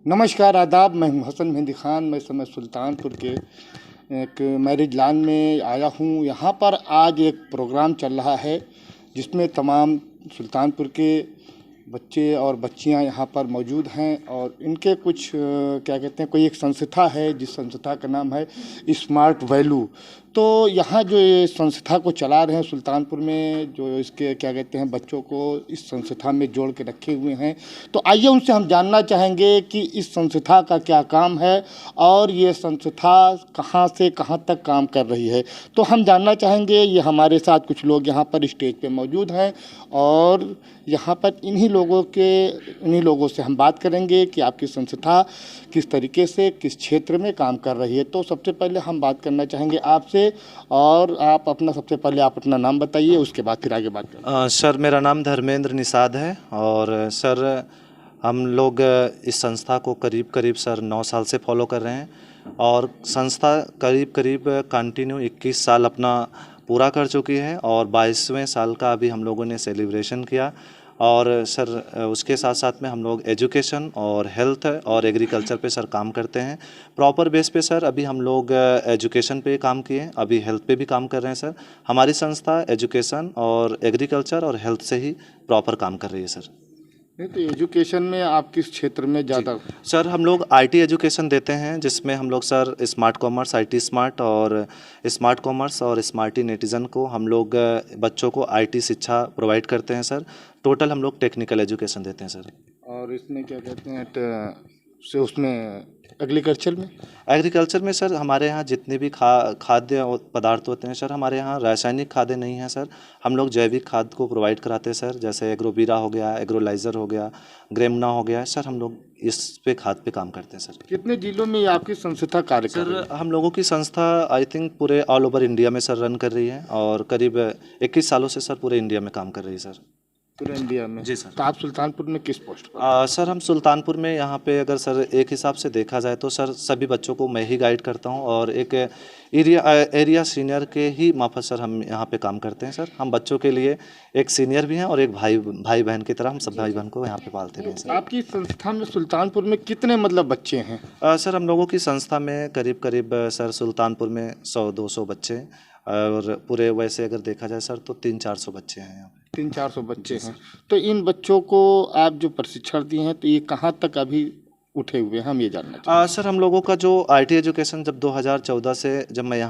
नमस्कार आदाब, मैं हूं हसन मेहंदी खान। मैं इस समय सुल्तानपुर के एक मैरिज लॉन में आया हूं। यहां पर आज एक प्रोग्राम चल रहा है जिसमें तमाम सुल्तानपुर के बच्चे और बच्चियां यहां पर मौजूद हैं और इनके कुछ क्या कहते हैं, कोई एक संस्था है जिस संस्था का नाम है स्मार्ट वैल्यू। तो यहाँ जो ये संस्था को चला रहे हैं सुल्तानपुर में, जो इसके क्या कहते हैं बच्चों को इस संस्था में जोड़ के रखे हुए हैं। तो आइए उनसे हम जानना चाहेंगे कि इस संस्था का क्या काम है और ये संस्था कहाँ से कहाँ तक काम कर रही है। तो हम जानना चाहेंगे। ये हमारे साथ कुछ लोग यहाँ पर स्टेज पे मौजूद हैं और यहाँ पर इन्हीं लोगों से हम बात करेंगे कि आपकी संस्था किस तरीके से किस क्षेत्र में काम कर रही है। तो सबसे पहले हम बात करना चाहेंगे आपसे, और आप सबसे पहले अपना नाम बताइए, उसके बाद फिर आगे बात करें। सर, मेरा नाम धर्मेंद्र निषाद है और सर हम लोग इस संस्था को करीब सर 9 साल से फॉलो कर रहे हैं और संस्था करीब कंटिन्यू 21 साल अपना पूरा कर चुकी है और 22वें साल का अभी हम लोगों ने सेलिब्रेशन किया। और सर उसके साथ साथ में हम लोग एजुकेशन और हेल्थ और एग्रीकल्चर पे सर काम करते हैं प्रॉपर बेस पे। सर अभी हम लोग एजुकेशन पे काम किए, अभी हेल्थ पे भी काम कर रहे हैं। सर हमारी संस्था एजुकेशन और एग्रीकल्चर और हेल्थ से ही प्रॉपर काम कर रही है। सर नहीं तो एजुकेशन में आप किस क्षेत्र में ज़्यादा? सर हम लोग आईटी एजुकेशन देते हैं जिसमें हम लोग sir smart commerce, IT smart और स्मार्ट कॉमर्स और स्मार्टी नेटिज़न को हम लोग बच्चों को आईटी शिक्षा प्रोवाइड करते हैं। सर टोटल हम लोग टेक्निकल एजुकेशन देते हैं सर। और इसमें क्या कहते हैं उसमें एग्रीकल्चर में सर हमारे यहाँ जितने भी खाद्य पदार्थ होते हैं सर, हमारे यहाँ रासायनिक खाद्य नहीं है सर। हम लोग जैविक खाद को प्रोवाइड कराते हैं सर, जैसे एग्रोबीरा हो गया, एग्रोलाइजर हो गया, ग्रेमना हो गया। सर हम लोग इस पे खाद पे काम करते हैं सर। कितने जिलों में आपकी संस्था कार्य कर रही है? सर हम लोगों की संस्था आई थिंक पूरे ऑल ओवर इंडिया में सर रन कर रही है और करीब 21 सालों से सर पूरे इंडिया में काम कर रही है सर। पूरे इंडिया में? जी सर। तो आप सुल्तानपुर में किस पोस्ट पर? सर हम सुल्तानपुर में यहाँ पे अगर सर एक हिसाब से देखा जाए तो सर सभी बच्चों को मैं ही गाइड करता हूँ और एक एरिया सीनियर के ही माफक सर हम यहाँ पे काम करते हैं। सर हम बच्चों के लिए एक सीनियर भी हैं और एक भाई बहन की तरह हम सब भाई बहन को यहाँ पे पालते हैं सर। आपकी संस्था में सुल्तानपुर में कितने बच्चे हैं? सर हम लोगों की संस्था में करीब सर सुल्तानपुर में 100-200 बच्चे और पूरे वैसे अगर देखा जाए सर तो 300-400 बच्चे हैं यहाँ पे। 300-400 बच्चे हैं। तो इन बच्चों को आप जो प्रशिक्षण दिए हैं तो ये कहाँ तक अभी उठे हुए हैं, हम ये जानना चाहते हैं। सर हम लोगों का जो आईटी एजुकेशन जब 2014 से जब मैं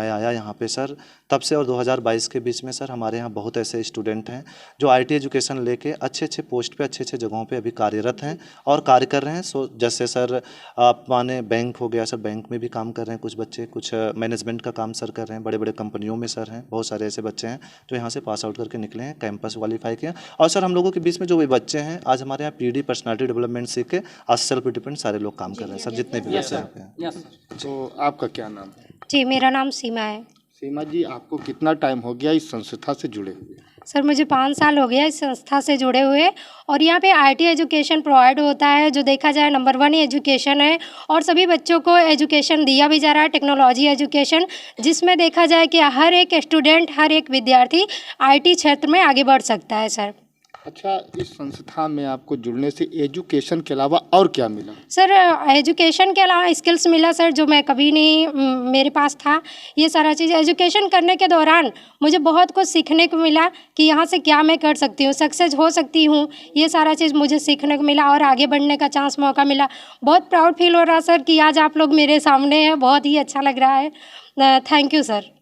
आया यहाँ पे सर, तब से और 2022 के बीच में सर हमारे यहाँ बहुत ऐसे स्टूडेंट हैं जो आईटी एजुकेशन लेके अच्छे पोस्ट पे अच्छे जगहों पे अभी कार्यरत हैं और कार्य कर रहे हैं। जैसे सर आप माने बैंक हो गया सर, बैंक में भी काम कर रहे हैं कुछ बच्चे, कुछ मैनेजमेंट का काम सर कर रहे हैं, बड़े कंपनियों में सर हैं। बहुत सारे ऐसे बच्चे हैं जो यहाँ से पास आउट करके निकले हैं, कैंपस क्वालिफाई किया। और सर हम लोगों के बीच में जो भी बच्चे हैं आज हमारे यहाँ पीडी पर्सनालिटी डेवलपमेंट सीख के आज सेल्फ डिपेंड सारे लोग काम कर रहे हैं सर, जितने भी बच्चे हैं। तो आपका क्या नाम है? जी मेरा नाम सीमा है। सीमा जी, आपको कितना टाइम हो गया इस संस्था से जुड़े हुए? सर मुझे 5 साल हो गया इस संस्था से जुड़े हुए और यहाँ पे आईटी एजुकेशन प्रोवाइड होता है, जो देखा जाए नंबर 1 एजुकेशन है और सभी बच्चों को एजुकेशन दिया भी जा रहा है, टेक्नोलॉजी एजुकेशन, जिसमें देखा जाए कि हर एक स्टूडेंट, हर एक विद्यार्थी आईटी क्षेत्र में आगे बढ़ सकता है सर। अच्छा, इस संस्था में आपको जुड़ने से एजुकेशन के अलावा और क्या मिला? सर एजुकेशन के अलावा स्किल्स मिला सर, जो मैं कभी नहीं मेरे पास था। ये सारा चीज़ एजुकेशन करने के दौरान मुझे बहुत कुछ सीखने को मिला कि यहाँ से क्या मैं कर सकती हूँ, सक्सेस हो सकती हूँ। ये सारा चीज़ मुझे सीखने को मिला और आगे बढ़ने का चांस, मौका मिला। बहुत प्राउड फील हो रहा सर कि आज आप लोग मेरे सामने हैं, बहुत ही अच्छा लग रहा है। Thank you sir.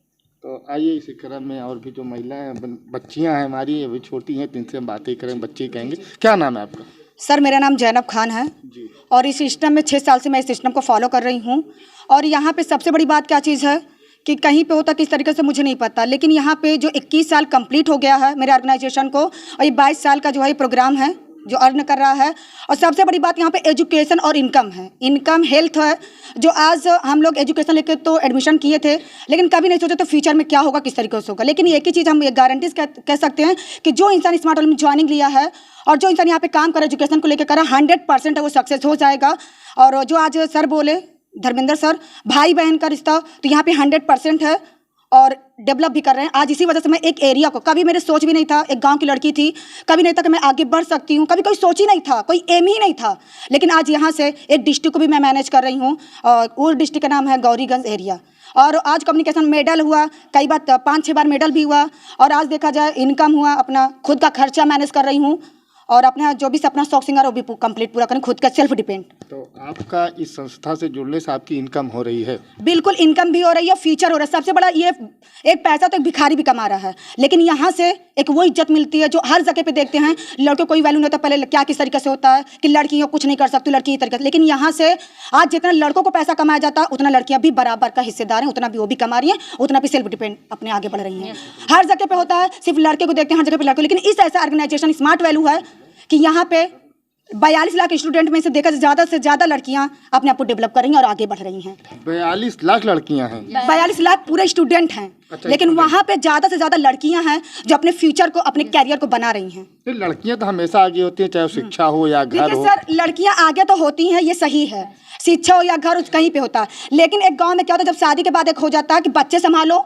तो आइए इसी क्रम में और भी जो महिलाएं बच्चियां हैं हमारी, अभी छोटी हैं, तो इनसे हम बातें करें, बच्चे कहेंगे। क्या नाम है आपका? सर मेरा नाम जैनब खान है जी। और इस सिस्टम में 6 साल से मैं इस सिस्टम को फॉलो कर रही हूँ। और यहाँ पे सबसे बड़ी बात क्या चीज़ है कि कहीं पे होता किस तरीके से मुझे नहीं पता, लेकिन यहाँ पे जो 21 साल कंप्लीट हो गया है मेरे ऑर्गेनाइजेशन को और ये 22 साल का जो है प्रोग्राम है जो अर्न कर रहा है। और सबसे बड़ी बात यहाँ पे एजुकेशन और इनकम है, इनकम हेल्थ है। जो आज हम लोग एजुकेशन लेके तो एडमिशन किए थे, लेकिन कभी नहीं सोचे तो फ्यूचर में क्या होगा, किस तरीके से होगा। लेकिन एक ही चीज़ हम गारंटी कह सकते हैं कि जो इंसान स्मार्ट वैल्यू में ज्वाइनिंग लिया है और जो इंसान यहाँ पे काम कर एजुकेशन को लेकर करा, 100% है वो सक्सेस हो जाएगा। और जो आज सर बोले धर्मेंद्र सर, भाई बहन का रिश्ता, तो यहाँ पे 100% है। और डेवलप भी कर रहे हैं। आज इसी वजह से मैं एक एरिया को, कभी मेरे सोच भी नहीं था, एक गांव की लड़की थी, कभी नहीं था कि मैं आगे बढ़ सकती हूँ, कभी कोई सोच ही नहीं था, कोई एम ही नहीं था, लेकिन आज यहाँ से एक डिस्ट्रिक्ट को भी मैं मैनेज कर रही हूँ और वो डिस्ट्रिक्ट का नाम है गौरीगंज एरिया। और आज कम्युनिकेशन मेडल हुआ, कई बार 5-6 बार मेडल भी हुआ, और आज देखा जाए इनकम हुआ, अपना खुद का खर्चा मैनेज कर रही हूँ और अपना जो भी सपना शौक सिंगार वो भी कंप्लीट पूरा करें, खुद का सेल्फ डिपेंड। तो आपका इस संस्था से जुड़ने से आपकी इनकम हो रही है? बिल्कुल इनकम भी हो रही है, फ्यूचर हो रहा है। सबसे बड़ा ये एक पैसा तो एक भिखारी भी कमा रहा है, लेकिन यहाँ से एक वो इज्जत मिलती है जो हर जगह पे देखते हैं लड़कों कोई वैल्यू नहीं होता। पहले क्या किस तरीके से होता है कि लड़की कुछ नहीं कर सकती, लड़की इस तरीके से, लेकिन यहाँ से आज जितना लड़कों को पैसा कमाया जाता है उतना लड़कियाँ भी बराबर का हिस्सेदार हैं, उतना भी वो भी कमा रही हैं, उतना भी सेल्फ डिपेंड अपने आगे बढ़ रही हैं। हर जगह पे होता है, सिर्फ लड़के को देखते हैं, हर जगह पे लड़के, लेकिन इस ऐसा ऑर्गेनाइजेशन स्मार्ट वैल्यू है कि यहाँ पे 42 लाख स्टूडेंट में से देखा से ज़्यादा लड़कियां अपने आप को डेवलप कर रही हैं और आगे बढ़ रही हैं। 42 लाख लड़कियां हैं? 42 लाख पूरे स्टूडेंट हैं। अच्छा, लेकिन वहाँ पे ज़्यादा से ज़्यादा लड़कियां हैं जो अपने फ्यूचर को, अपने कैरियर को बना रही हैं। तो लड़कियां तो हमेशा आगे होती हैं, चाहे वो शिक्षा हो या घर हो। सर लड़कियां आगे तो होती हैं, ये सही है, शिक्षा हो या घर हो कहीं पे होता है, लेकिन एक गाँव में क्या होता है, जब शादी के बाद एक हो जाता है कि बच्चे संभालो,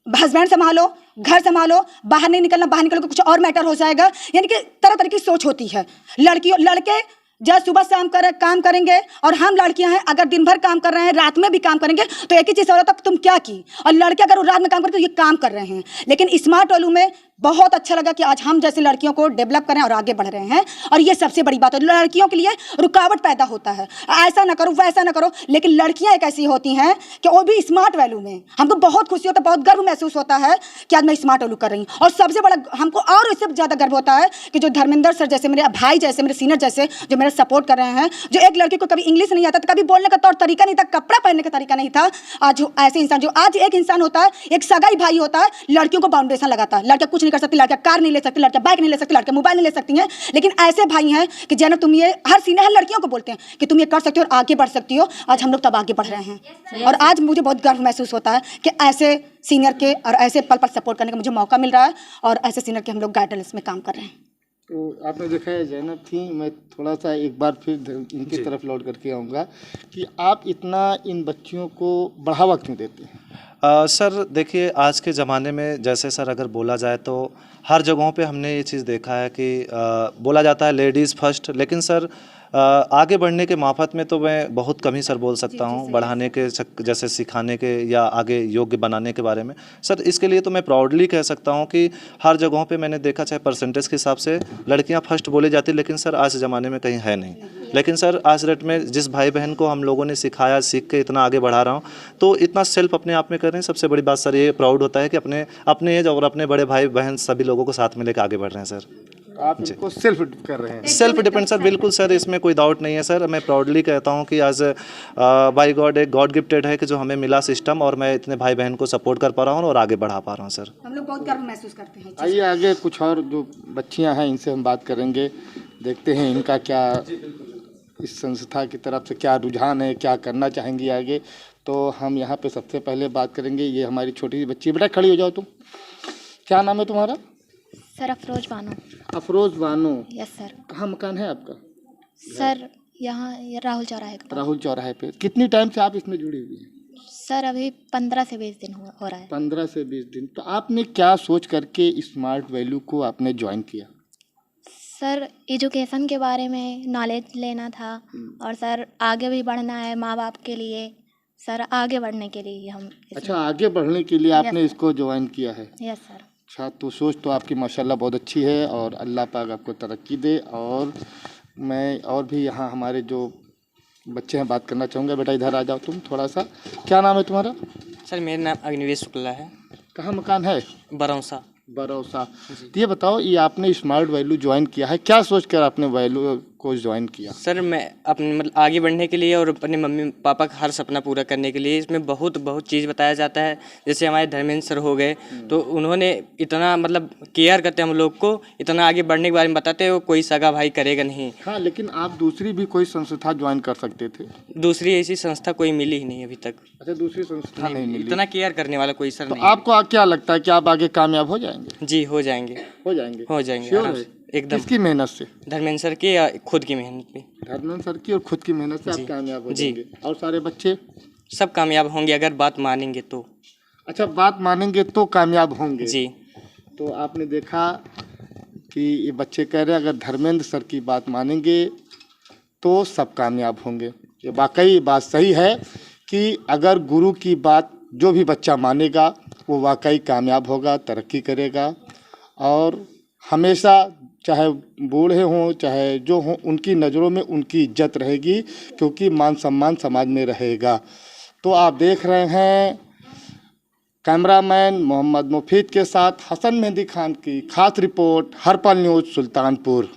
हस्बैंड संभालो, घर संभालो, बाहर नहीं निकलना, बाहर निकल के कुछ और मैटर हो जाएगा, यानी कि तरह तरह की सोच होती है। लड़के जब सुबह शाम काम करेंगे और हम लड़कियां हैं अगर दिन भर काम कर रहे हैं, रात में भी काम करेंगे, तो एक ही चीज़ हो रहा था तुम क्या की, और लड़के अगर रात में काम करते तो ये काम कर रहे हैं। लेकिन स्मार्ट वैल्यू में बहुत अच्छा लगा कि आज हम जैसे लड़कियों को डेवलप करें और आगे बढ़ रहे हैं, और ये सबसे बड़ी बात है। लड़कियों के लिए रुकावट पैदा होता है, ऐसा ना करो वैसा ना करो, लेकिन लड़कियां एक ऐसी होती हैं कि वो भी स्मार्ट वैल्यू में हमको बहुत खुशी होता है, बहुत गर्व महसूस होता है कि आज मैं स्मार्ट वैल्यू कर रही हूँ। और सबसे बड़ा हमको और इससे ज़्यादा गर्व होता है कि जो धर्मेंद्र सर जैसे, मेरे भाई जैसे, मेरे सीनियर जैसे जो मेरा सपोर्ट कर रहे हैं, जो एक लड़की को कभी इंग्लिश नहीं आता था, कभी बोलने का तौर तरीका नहीं था, कपड़ा पहनने का तरीका नहीं था, आज ऐसे इंसान, जो आज एक इंसान होता है, एक सगाई भाई होता है, लड़कियों को बाउंडेशन लगाता है। लड़कियां कुछ नहीं कर सकती, लड़कियां कार नहीं ले सकती, लड़कियां बाइक नहीं ले सकती, लड़कियां मोबाइल नहीं ले सकती हैं, लेकिन ऐसे भाई हैं कि जैनब तुम ये हर सीनियर लड़कियों को बोलते हैं कि तुम ये कर सकती हो और आगे बढ़ सकती हो। आज हम लोग तब आगे बढ़ रहे हैं और आज मुझे बहुत गर्व महसूस होता है कि ऐसे सीनियर के और ऐसे पल पर सपोर्ट करने का मुझे मौका मिल रहा है और ऐसे सीनियर के हम लोग गाइडेंस में काम कर रहे हैं। तो आपने देखा है जैनब थी, मैं थोड़ा सा एक बार फिर इनकी तरफ लौट करके आऊँगा कि आप इतना इन बच्चियों को बढ़ावा क्यों देते हैं? सर देखिए, आज के ज़माने में जैसे सर अगर बोला जाए तो हर जगहों पे हमने ये चीज़ देखा है कि बोला जाता है लेडीज़ फर्स्ट, लेकिन सर आगे बढ़ने के माफत में तो मैं बहुत कम ही सर बोल सकता हूँ, बढ़ाने के जैसे सिखाने के या आगे योग्य बनाने के बारे में। सर इसके लिए तो मैं प्राउडली कह सकता हूँ कि हर जगहों पे मैंने देखा, चाहे परसेंटेज के हिसाब से लड़कियाँ फर्स्ट बोली जाती, लेकिन सर आज ज़माने में कहीं है नहीं। लेकिन सर आज डेट में जिस भाई बहन को हम लोगों ने सिखाया, सीख के इतना आगे बढ़ा रहा हूँ, तो इतना सेल्फ अपने आप में कर रहे हैं। सबसे बड़ी बात सर ये प्राउड होता है कि अपने एज और अपने बड़े भाई बहन सभी लोगों को साथ में लेकर आगे बढ़ रहे हैं सर। आप इनको सेल्फ कर रहे हैं? सेल्फ डिपेंड सर, बिल्कुल सर, इसमें कोई डाउट नहीं है सर। मैं प्राउडली कहता हूँ कि आज बाय गॉड एक गॉड गिफ्टेड है कि जो हमें मिला सिस्टम, और मैं इतने भाई बहन को सपोर्ट कर पा रहा हूँ और आगे बढ़ा पा रहा हूँ सर। हम लोग बहुत गर्व महसूस करते हैं। आइए आगे कुछ और जो बच्चियाँ हैं इनसे हम बात करेंगे, देखते हैं इनका क्या इस संस्था की तरफ से क्या रुझान है, क्या करना चाहेंगी आगे। तो हम यहाँ पे सबसे पहले बात करेंगे, ये हमारी छोटी सी बच्ची, बेटा खड़ी हो जाओ तुम। क्या नाम है तुम्हारा? Sir Afroz Bano. Afroz Bano. Yes sir. कहाँ मकान है आपका? सर यहाँ राहुल चौराहे के पास। राहुल चौराहे पे। कितनी टाइम से आप इसमें जुड़ी हुई हैं? सर अभी 15 से 20 दिन हो रहा है। 15 से 20 दिन। तो आपने क्या सोच करके स्मार्ट वैल्यू को आपने ज्वाइन किया? सर एजुकेशन के बारे में नॉलेज लेना था, और सर आगे भी बढ़ना है माँ बाप के लिए, सर आगे बढ़ने के लिए हम। अच्छा, आगे बढ़ने के लिए आपने इसको ज्वाइन किया है? Yes sir. अच्छा, तो सोच तो आपकी माशाल्लाह बहुत अच्छी है और अल्लाह पाक आपको तरक्की दे। और मैं और भी यहाँ हमारे जो बच्चे हैं बात करना चाहूँगा। बेटा इधर आ जाओ तुम थोड़ा सा। क्या नाम है तुम्हारा? सर मेरा नाम अग्निवेश शुक्ला है। कहाँ मकान है? बरौसा। बरौसा। तो ये बताओ, ये आपने स्मार्ट वैल्यू ज्वाइन किया है, क्या सोच कर आपने वैल्यू को ज्वाइन किया? सर मैं अपने मतलब आगे बढ़ने के लिए और अपने मम्मी पापा का हर सपना पूरा करने के लिए इसमें बहुत चीज़ बताया जाता है। जैसे हमारे धर्मेंद्र सर हो गए, तो उन्होंने इतना मतलब केयर करते हम लोग को, इतना आगे बढ़ने के बारे में बताते हो, कोई सगा भाई करेगा नहीं। हाँ, लेकिन आप दूसरी भी कोई संस्था ज्वाइन कर सकते थे। दूसरी ऐसी संस्था कोई मिली ही नहीं अभी तक। अच्छा, दूसरी संस्था नहीं मिली। इतना केयर करने वाला कोई सर तो नहीं। आपको क्या लगता है कि आप आगे कामयाब हो जाएंगे? जी हो जाएंगे। हो जाएंगे? हो जाएंगे श्योर आराम है? से, एकदम। किसकी मेहनत से? धर्मेंद्र सर की या खुद की मेहनत पे? धर्मेंद्र सर की और खुद की मेहनत से आप कामयाब हो जी। जाएंगे। और सारे बच्चे सब कामयाब होंगे अगर बात मानेंगे तो। अच्छा, बात मानेंगे तो कामयाब होंगे। जी। तो आपने देखा कि ये बच्चे कह रहे हैं अगर धर्मेंद्र सर की बात मानेंगे तो सब कामयाब होंगे। ये वाकई बात सही है कि अगर गुरु की बात जो भी बच्चा मानेगा वो वाकई कामयाब होगा, तरक्की करेगा और हमेशा चाहे बूढ़े हों चाहे जो हों उनकी नज़रों में उनकी इज्जत रहेगी, क्योंकि मान सम्मान समाज में रहेगा। तो आप देख रहे हैं कैमरामैन मोहम्मद मुफीद के साथ हसन मेहंदी खान की खास रिपोर्ट, हर्पल न्यूज़, सुल्तानपुर।